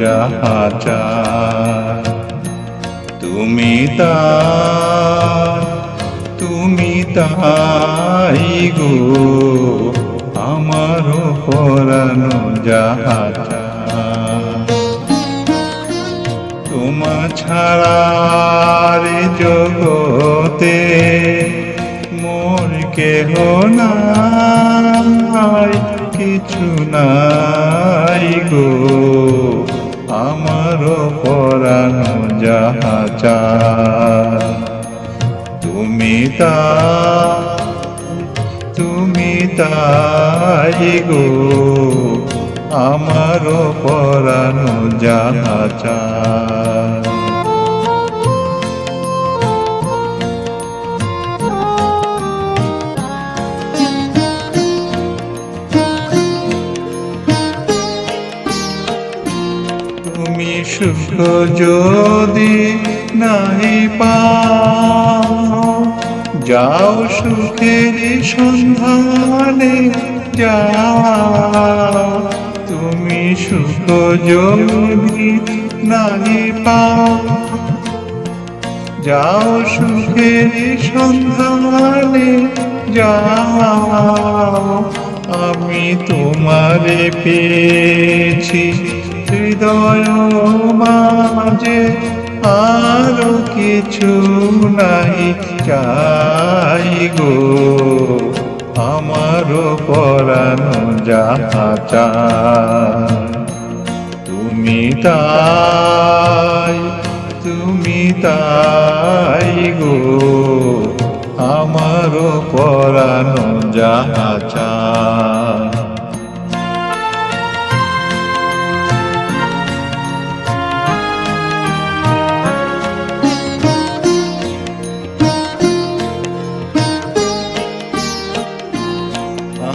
যাহা চায়। তুমি তাই গো আমার পরানো যাহা চায়। তোমা ছাড়া রে জগতে মোর কেহ নাই, কিছু নাই গো আমার পরানো যাহা চায়। তুমি তাই গো আমার পরানো যাহা চায়। তুমি সুখ যদি নাই পাও, যাও সুখের সন্ধানে যাও। তুমি সুখ যদি নাই পাও, যাও সুখের সন্ধানে যাও। আমি তোমারে পেয়েছি হৃদয় মাঝে, আরো কিছু নাই চাই গো আমার পরানো যাহা চায়। তুমি তাই গো আমার পরানো যাহা চায়।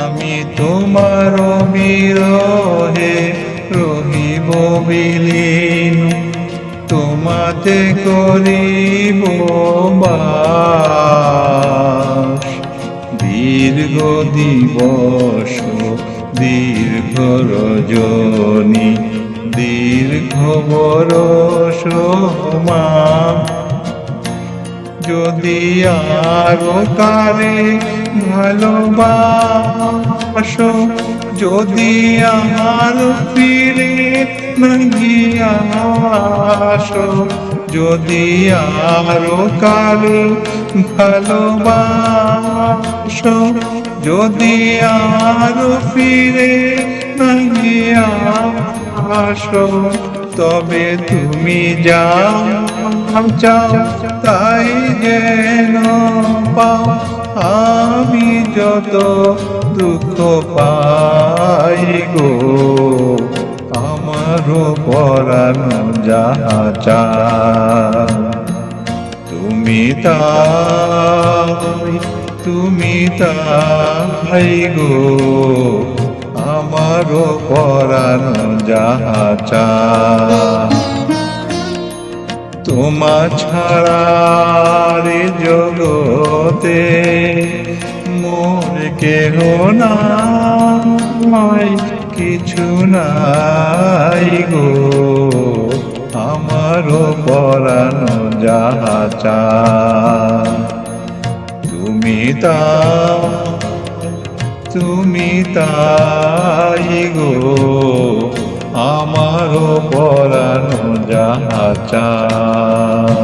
আমি তোমার বিরহে রহিব বিলীন, তোমাতে করিব বাস। দীর্ঘ দিবস দীর্ঘ রজনী দীর্ঘ বরষ মাস, যদি আরো কারে ভালোবাসো, যদি আমার ফিরে নাহি আসো, যদি আরো কারে ভালোবাসো, যদি আরো ফিরে নাহি আসো, তবে তুমি যাও চাও তাই যেন পাও। আমি যত দুঃখ পাই গো আমার পরানো যাহা চায়। তুমি তাই গো আমার পরানো যাহা চায়। তোমা ছাড়া রে জগতে মোর কেহ নাই, কিছু নাই গো আমার পরানো যাহা চায়। তুমি তাই গো আমার পরানো যাহা চায়।